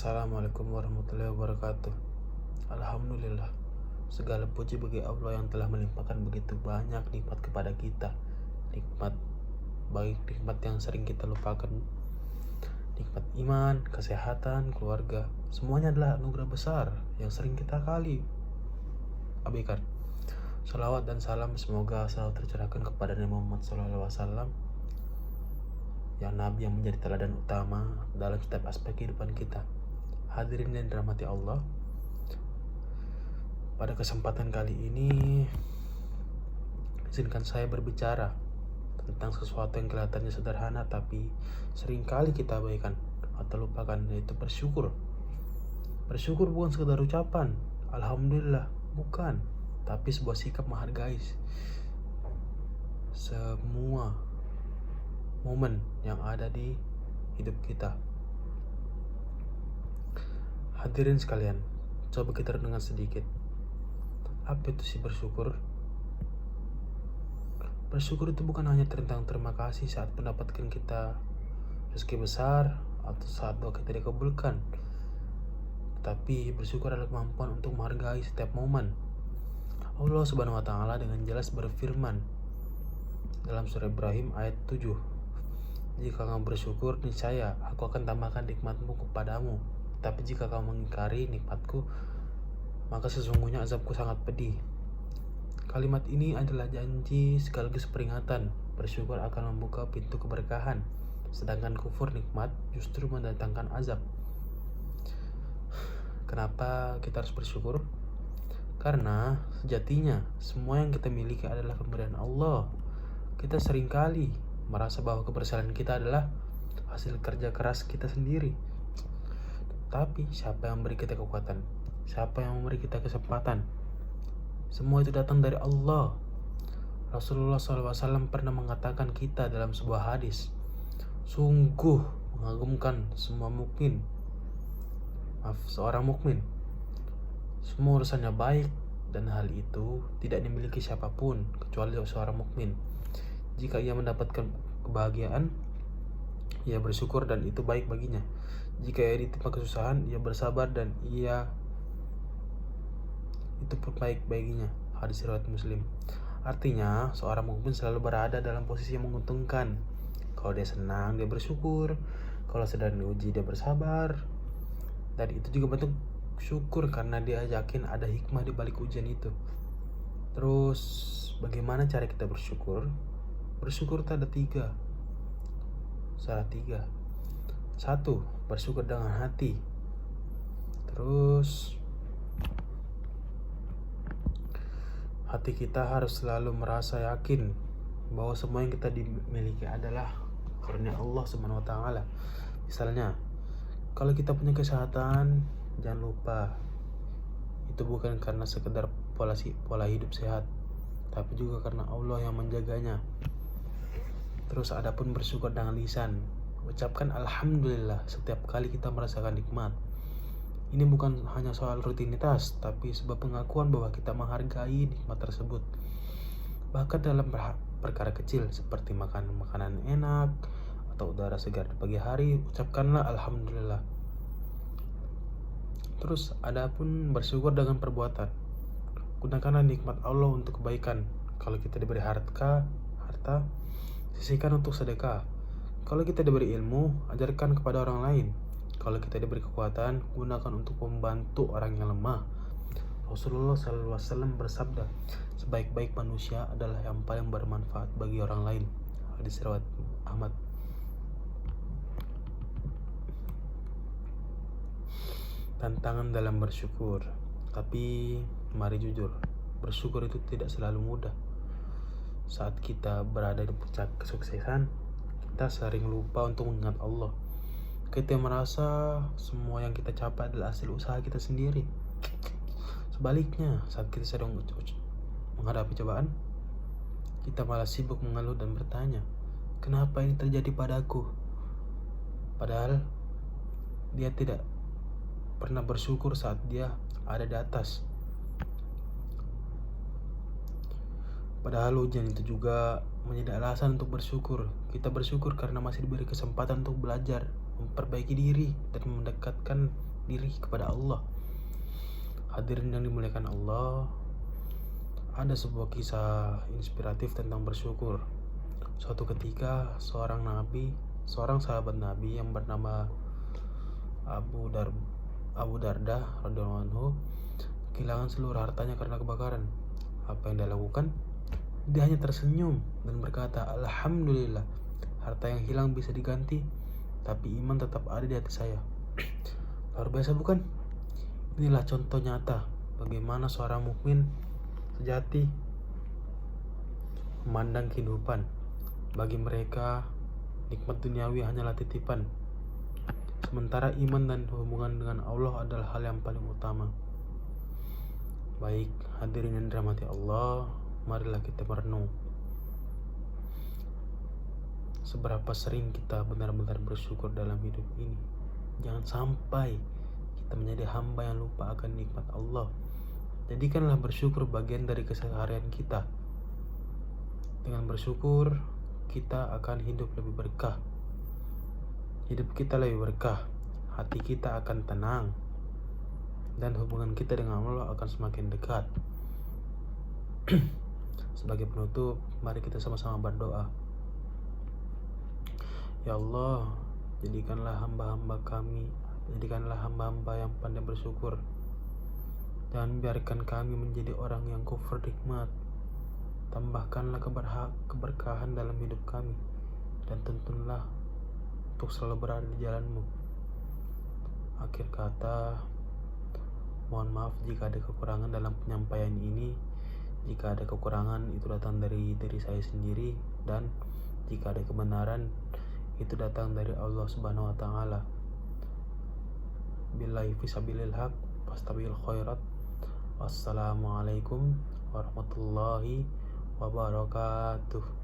Assalamualaikum warahmatullahi wabarakatuh. Alhamdulillah, segala puji bagi Allah yang telah melimpahkan begitu banyak nikmat kepada kita. Nikmat baik, nikmat yang sering kita lupakan, nikmat iman, kesehatan, keluarga. Semuanya adalah anugerah besar yang sering kita abaikan. Salawat dan salam semoga selalu tercurahkan kepada Nabi Muhammad SAW, yang Nabi yang menjadi teladan utama dalam setiap aspek kehidupan kita. Hadirin yang dirahmati Allah, pada kesempatan kali ini izinkan saya berbicara tentang sesuatu yang kelihatannya sederhana tapi seringkali kita abaikan atau lupakan, yaitu bersyukur. Bersyukur bukan sekedar ucapan alhamdulillah, bukan, tapi sebuah sikap menghargai semua momen yang ada di hidup kita. Hadirin sekalian, coba kita renungkan sedikit. Apa itu sih bersyukur? Bersyukur itu bukan hanya tentang terima kasih saat mendapatkan kita rezeki besar atau saat doa kita dikabulkan, tapi bersyukur adalah kemampuan untuk menghargai setiap momen. Allah Subhanahu wa Ta'ala dengan jelas berfirman dalam surah Ibrahim ayat 7, "Jika kamu bersyukur, niscaya aku akan tambahkan nikmatmu kepadamu. Tapi jika kamu mengingkari nikmatku, maka sesungguhnya azabku sangat pedih." Kalimat ini adalah janji sekaligus peringatan. Bersyukur akan membuka pintu keberkahan, sedangkan kufur nikmat justru mendatangkan azab. Kenapa kita harus bersyukur? Karena sejatinya semua yang kita miliki adalah pemberian Allah. Kita seringkali merasa bahwa keberhasilan kita adalah hasil kerja keras kita sendiri. Tapi siapa yang memberi kita kekuatan? Siapa yang memberi kita kesempatan? Semua itu datang dari Allah. Rasulullah SAW pernah mengatakan kita dalam sebuah hadis, sungguh mengagumkan seorang mukmin. Semua urusannya baik, dan hal itu tidak dimiliki siapapun kecuali seorang mukmin. Jika ia mendapatkan kebahagiaan, ia bersyukur dan itu baik baginya. Jika ia ditimpa kesusahan, ia bersabar dan itu pun baik baginya. Hadis riwayat Muslim. Artinya, seorang mukmin selalu berada dalam posisi yang menguntungkan. Kalau dia senang, dia bersyukur. Kalau sedang diuji, dia bersabar. Dan itu juga bentuk syukur karena dia yakin ada hikmah di balik ujian itu. Terus, bagaimana cara kita bersyukur? Bersyukur itu ada tiga. Salah tiga. Satu, bersyukur dengan hati. Terus, hati kita harus selalu merasa yakin bahwa semua yang kita dimiliki adalah karunia Allah Subhanahu wa Ta'ala. Misalnya, kalau kita punya kesehatan, jangan lupa itu bukan karena sekedar pola hidup sehat, tapi juga karena Allah yang menjaganya. Terus adapun bersyukur dengan lisan, ucapkan alhamdulillah setiap kali kita merasakan nikmat. Ini bukan hanya soal rutinitas, tapi sebab pengakuan bahwa kita menghargai nikmat tersebut. Bahkan dalam perkara kecil seperti makan makanan enak atau udara segar di pagi hari, ucapkanlah alhamdulillah. Terus adapun bersyukur dengan perbuatan, gunakanlah nikmat Allah untuk kebaikan. Kalau kita diberi harta, sisihkan untuk sedekah. Kalau kita diberi ilmu, ajarkan kepada orang lain. Kalau kita diberi kekuatan, gunakan untuk membantu orang yang lemah. Rasulullah SAW bersabda, sebaik-baik manusia adalah yang paling bermanfaat bagi orang lain. Hadis riwayat Ahmad. Tantangan dalam bersyukur. Tapi mari jujur, bersyukur itu tidak selalu mudah. Saat kita berada di puncak kesuksesan, kita sering lupa untuk mengingat Allah. Kita merasa semua yang kita capai adalah hasil usaha kita sendiri. Sebaliknya, saat kita sedang menghadapi cobaan, kita malah sibuk mengeluh dan bertanya, kenapa ini terjadi padaku? Padahal dia tidak pernah bersyukur saat dia ada di atas. Padahal ujian itu juga menjadi alasan untuk bersyukur. Kita bersyukur karena masih diberi kesempatan untuk belajar, memperbaiki diri, dan mendekatkan diri kepada Allah. Hadirin yang dimuliakan Allah, ada sebuah kisah inspiratif tentang bersyukur. Suatu ketika seorang sahabat Nabi yang bernama Abu Darda radhiyallahu anhu kehilangan seluruh hartanya karena kebakaran. Apa yang dia lakukan? Dia hanya tersenyum dan berkata, "Alhamdulillah, harta yang hilang bisa diganti, tapi iman tetap ada di hati saya." Luar biasa bukan? Inilah contoh nyata bagaimana seorang mukmin sejati memandang kehidupan. Bagi mereka, nikmat duniawi hanyalah titipan, sementara iman dan hubungan dengan Allah adalah hal yang paling utama. Baik, hadirin yang dirahmati Allah, marilah kita merenung. Seberapa sering kita benar-benar bersyukur dalam hidup ini? Jangan sampai kita menjadi hamba yang lupa akan nikmat Allah. Jadikanlah bersyukur bagian dari keseharian kita. Dengan bersyukur, kita akan hidup lebih berkah. Hidup kita lebih berkah, hati kita akan tenang, dan hubungan kita dengan Allah akan semakin dekat. Sebagai penutup, mari kita sama-sama berdoa. Ya Allah, jadikanlah hamba-hamba yang pandai bersyukur. Jangan biarkan kami menjadi orang yang kufur nikmat. Tambahkanlah keberkahan dalam hidup kami, dan tuntunlah untuk selalu berada di jalan-Mu. Akhir kata, mohon maaf jika ada kekurangan dalam penyampaian ini. Jika ada kekurangan, itu datang dari diri saya sendiri, dan jika ada kebenaran, itu datang dari Allah Subhanahu wa Ta'ala. Billahi fisabilil haq, fastabil khairat. Wassalamualaikum warahmatullahi wabarakatuh.